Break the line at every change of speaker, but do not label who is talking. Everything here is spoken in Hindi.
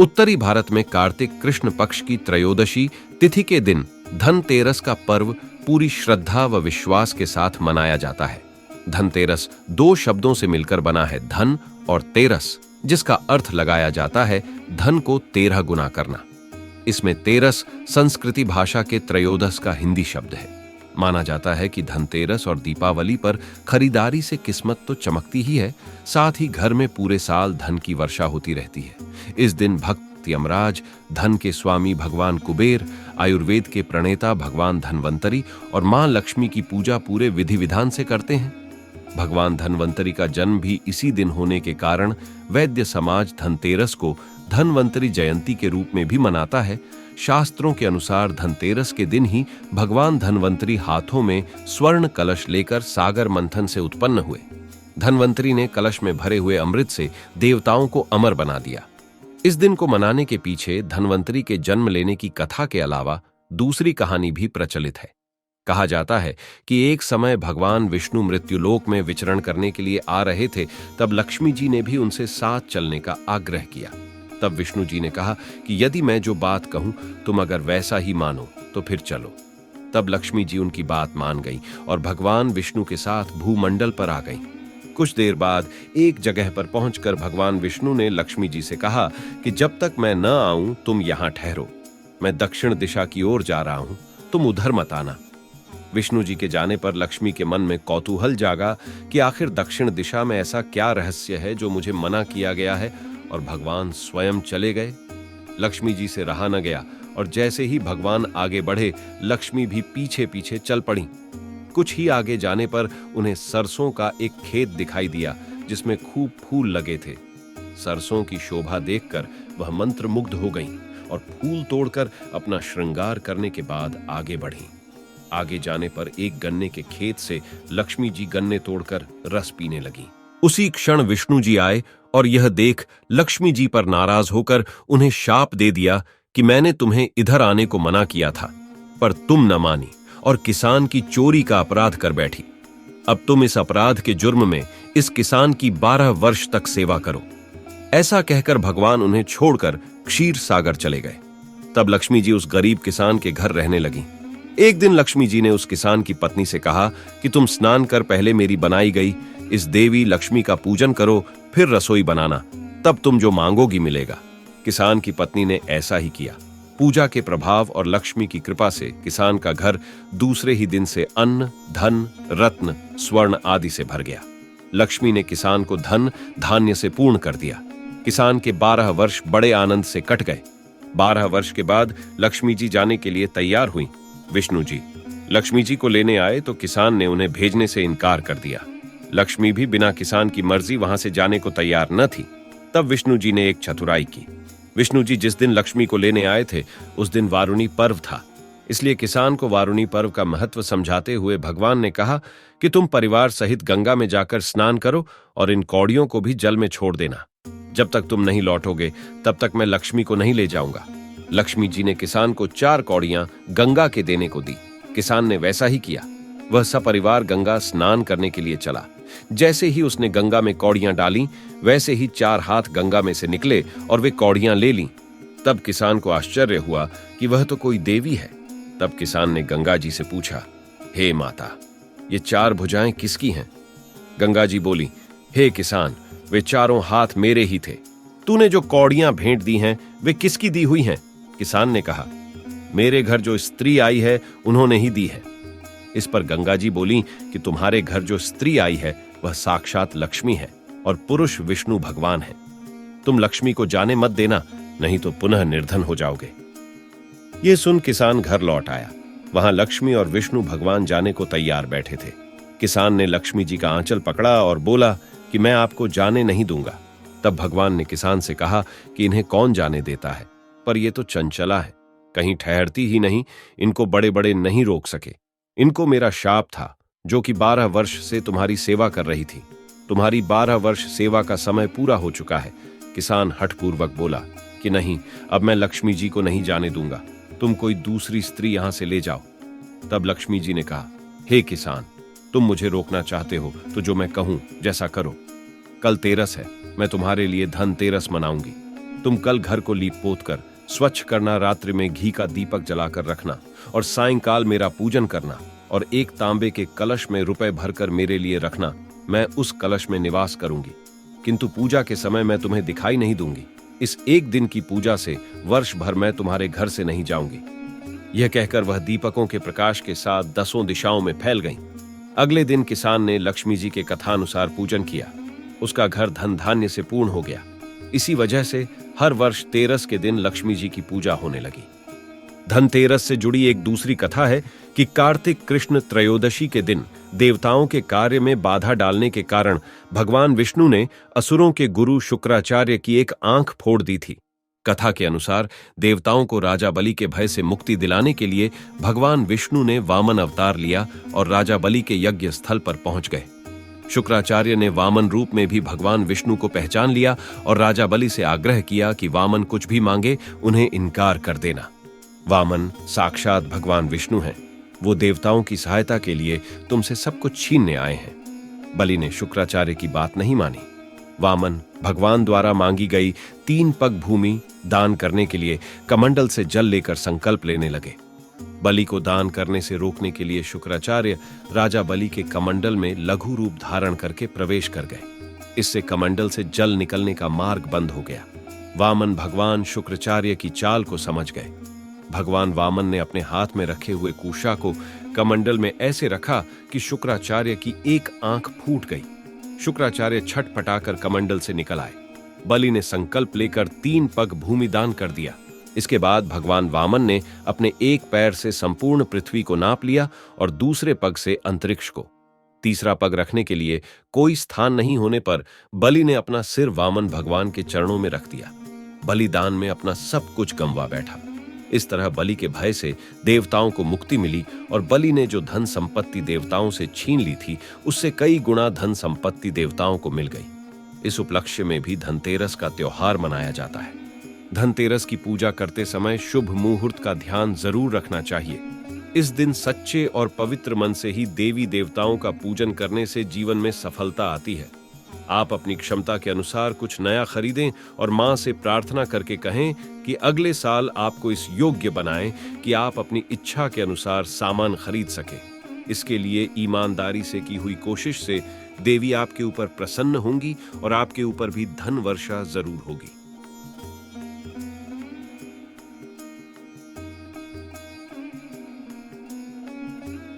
उत्तरी भारत में कार्तिक कृष्ण पक्ष की त्रयोदशी तिथि के दिन धनतेरस का पर्व पूरी श्रद्धा व विश्वास के साथ मनाया जाता है। धनतेरस दो शब्दों से मिलकर बना है, धन और तेरस, जिसका अर्थ लगाया जाता है धन को 13 गुना करना। इसमें तेरस संस्कृति भाषा के त्रयोदश का हिंदी शब्द है। माना जाता है कि धनतेरस और दीपावली पर खरीदारी से किस्मत तो चमकती ही है, साथ ही घर में पूरे साल धन की वर्षा होती रहती है। इस दिन भक्त यमराज, धन के स्वामी भगवान कुबेर, आयुर्वेद के प्रणेता भगवान धन्वंतरी और मां लक्ष्मी की पूजा पूरे विधि विधान से करते हैं। भगवान धन्वंतरी का जन्म भी इसी दिन होने के कारण वैद्य समाज धनतेरस को धन्वंतरी जयंती के रूप में भी मनाता है। शास्त्रों के अनुसार धनतेरस के दिन ही भगवान धन्वंतरी हाथों में स्वर्ण कलश लेकर सागर मंथन से उत्पन्न हुए। धन्वंतरी ने कलश में भरे हुए अमृत से देवताओं को अमर बना दिया। इस दिन को मनाने के पीछे धन्वंतरी के जन्म लेने की कथा के अलावा दूसरी कहानी भी प्रचलित है। कहा जाता है कि एक समय भगवान विष्णु मृत्युलोक में विचरण करने के लिए आ रहे थे, तब लक्ष्मी जी ने भी उनसे साथ चलने का आग्रह किया। तब विष्णु जी ने कहा कि यदि मैं जो बात कहूं तुम अगर वैसा ही मानो तो फिर चलो। तब लक्ष्मी जी उनकी बात मान गईं और भगवान विष्णु के साथ भूमंडल पर आ गईं। कुछ देर बाद एक जगह पर पहुंचकर भगवान विष्णु ने लक्ष्मी जी से कहा कि जब तक मैं न आऊं तुम यहां ठहरो। मैं दक्षिण दिशा की ओर जा रहा हूं, तुम उधर मत आना। विष्णु जी के जाने पर लक्ष्मी के मन में कौतूहल जागा कि आखिर दक्षिण दिशा में ऐसा क्या रहस्य है जो मुझे मना किया गया है, और भगवान स्वयं चले गए। लक्ष्मी जी से रहा न गया और जैसे ही भगवान आगे बढ़े, लक्ष्मी भी पीछे पीछे चल पड़ी। कुछ ही आगे जाने पर उन्हें सरसों का एक खेत दिखाई दिया जिसमें खूब फूल लगे थे। सरसों की शोभा देखकर वह मंत्रमुग्ध हो गईं और फूल तोड़कर अपना श्रृंगार करने के बाद आगे बढ़ीं। आगे जाने पर एक गन्ने के खेत से लक्ष्मी जी गन्ने तोड़कर रस पीने लगीं। उसी क्षण विष्णु जी आए और यह देख लक्ष्मी जी पर नाराज होकर उन्हें शाप दे दिया कि मैंने तुम्हें इधर आने को मना किया था, पर तुम न मानी और किसान की चोरी का अपराध कर बैठी। अब तुम इस अपराध के जुर्म में इस किसान की 12 वर्ष तक सेवा करो। ऐसा कहकर भगवान उन्हें छोड़कर क्षीर सागर चले गए। तब लक्ष्मी जी उस गरीब किसान के घर रहने लगी। एक दिन लक्ष्मी जी ने उस किसान की पत्नी से कहा कि तुम स्नान कर पहले मेरी बनाई गई इस देवी लक्ष्मी का पूजन करो, फिर रसोई बनाना, तब तुम जो मांगोगी मिलेगा। किसान की पत्नी ने ऐसा ही किया। पूजा के प्रभाव और लक्ष्मी की कृपा से किसान का घर दूसरे ही दिन से अन्न, धन, रत्न, स्वर्ण आदि से भर गया। लक्ष्मी ने किसान को धन धान्य से पूर्ण कर दिया। किसान के 12 वर्ष बड़े आनंद से कट गए। 12 वर्ष के बाद लक्ष्मी जी जाने के लिए तैयार हुई। विष्णु जी लक्ष्मी जी को लेने आए तो किसान ने उन्हें भेजने से इनकार कर दिया। लक्ष्मी भी बिना किसान की मर्जी वहां से जाने को तैयार न थी। तब विष्णु जी ने एक चतुराई की। विष्णु जी जिस दिन लक्ष्मी को लेने आए थे उस दिन वारुणी पर्व था, इसलिए किसान को वारुणी पर्व का महत्व समझाते हुए भगवान ने कहा कि तुम परिवार सहित गंगा में जाकर स्नान करो और इन कौड़ियों को भी जल में छोड़ देना। जब तक तुम नहीं लौटोगे तब तक मैं लक्ष्मी को नहीं ले जाऊंगा। लक्ष्मी जी ने किसान को 4 कौड़ियां गंगा के देने को दी। किसान ने वैसा ही किया। वह सपरिवार गंगा स्नान करने के लिए चला। जैसे ही उसने गंगा में कौड़ियां डाली, वैसे ही 4 हाथ गंगा में से निकले और वे कौड़ियां ले लीं। तब किसान को आश्चर्य हुआ कि वह तो कोई देवी है। तब किसान ने गंगा जी से पूछा, हे माता, ये 4 भुजाएं किसकी हैं? गंगा जी बोली, हे किसान, वे चारों हाथ मेरे ही थे। तूने जो कौड़ियां भेंट दी हैं वे किसकी दी हुई हैं? किसान ने कहा, मेरे घर जो स्त्री आई है उन्होंने ही दी है। इस पर गंगा जी बोली कि तुम्हारे घर जो स्त्री आई है वह साक्षात लक्ष्मी है और पुरुष विष्णु भगवान है। तुम लक्ष्मी को जाने मत देना, नहीं तो पुनः निर्धन हो जाओगे। यह सुन किसान घर लौट आया। वहां लक्ष्मी और विष्णु भगवान जाने को तैयार बैठे थे। किसान ने लक्ष्मी जी का आंचल पकड़ा और बोला कि मैं आपको जाने नहीं दूंगा। तब भगवान ने किसान से कहा कि इन्हें कौन जाने देता है, पर ये तो चंचला है, कहीं ठहरती ही नहीं, इनको बड़े बड़े नहीं रोक सके। इनको मेरा शाप था जो कि 12 वर्ष से तुम्हारी सेवा कर रही थी। तुम्हारी 12 वर्ष सेवा का समय पूरा हो चुका है। किसान हठपूर्वक बोला कि नहीं, अब मैं लक्ष्मी जी को नहीं जाने दूंगा। तुम कोई दूसरी स्त्री यहां से ले जाओ। तब लक्ष्मी जी ने कहा, हे किसान, तुम मुझे रोकना चाहते हो तो जो मैं कहूं जैसा करो। कल तेरस है, मैं तुम्हारे लिए धनतेरस मनाऊंगी। तुम कल घर को लीप पोत कर स्वच्छ करना, रात्रि में घी का दीपक जलाकर रखना और सायंकाल मेरा पूजन करना और एक तांबे के कलश में रुपए भरकर मेरे लिए रखना। मैं उस कलश में निवास करूंगी, किंतु पूजा के समय मैं तुम्हें दिखाई नहीं दूंगी। इस एक दिन की पूजा से वर्ष भर मैं तुम्हारे घर से नहीं जाऊंगी। यह कहकर वह दीपकों के प्रकाश के साथ 10 दिशाओं में फैल गईं। अगले दिन किसान ने लक्ष्मी जी के कथानुसार पूजन किया। उसका घर धन धान्य से पूर्ण हो गया। इसी वजह से हर वर्ष तेरस के दिन लक्ष्मी जी की पूजा होने लगी। धनतेरस से जुड़ी एक दूसरी कथा है कि कार्तिक कृष्ण त्रयोदशी के दिन देवताओं के कार्य में बाधा डालने के कारण भगवान विष्णु ने असुरों के गुरु शुक्राचार्य की एक आंख फोड़ दी थी। कथा के अनुसार देवताओं को राजा बलि के भय से मुक्ति दिलाने के लिए भगवान विष्णु ने वामन अवतार लिया और राजा बलि के यज्ञ स्थल पर पहुंच गए। शुक्राचार्य ने वामन रूप में भी भगवान विष्णु को पहचान लिया और राजा बलि से आग्रह किया कि वामन कुछ भी मांगे उन्हें इनकार कर देना। वामन साक्षात भगवान विष्णु हैं। वो देवताओं की सहायता के लिए तुमसे सब कुछ छीनने आए हैं। बलि ने शुक्राचार्य की बात नहीं मानी। वामन भगवान द्वारा मांगी गई 3 पग भूमि दान करने के लिए कमंडल से जल लेकर संकल्प लेने लगे। बलि को दान करने से रोकने के लिए शुक्राचार्य राजा बलि के कमंडल में लघु रूप धारण करके प्रवेश कर गए। इससे कमंडल से जल निकलने का मार्ग बंद हो गया। वामन भगवान शुक्राचार्य की चाल को समझ गए। भगवान वामन ने अपने हाथ में रखे हुए कुशा को कमंडल में ऐसे रखा कि शुक्राचार्य की एक आंख फूट गई। शुक्राचार्य छटपटाकर कमंडल से निकल आए। बलि ने संकल्प लेकर 3 पग भूमि दान कर दिया। इसके बाद भगवान वामन ने अपने एक पैर से संपूर्ण पृथ्वी को नाप लिया और दूसरे पग से अंतरिक्ष को। तीसरा पग रखने के लिए कोई स्थान नहीं होने पर बलि ने अपना सिर वामन भगवान के चरणों में रख दिया। बलिदान में अपना सब कुछ गंवा बैठा। इस तरह बलि के भय से देवताओं को मुक्ति मिली और बलि ने जो धन संपत्ति देवताओं से छीन ली थी उससे कई गुना धन संपत्ति देवताओं को मिल गई। इस उपलक्ष्य में भी धनतेरस का त्योहार मनाया जाता है। धनतेरस की पूजा करते समय शुभ मुहूर्त का ध्यान जरूर रखना चाहिए। इस दिन सच्चे और पवित्र मन से ही देवी देवताओं का पूजन करने से जीवन में सफलता आती है। आप अपनी क्षमता के अनुसार कुछ नया खरीदें और मां से प्रार्थना करके कहें कि अगले साल आपको इस योग्य बनाएं कि आप अपनी इच्छा के अनुसार सामान खरीद सकें। इसके लिए ईमानदारी से की हुई कोशिश से देवी आपके ऊपर प्रसन्न होंगी और आपके ऊपर भी धन वर्षा जरूर होगी।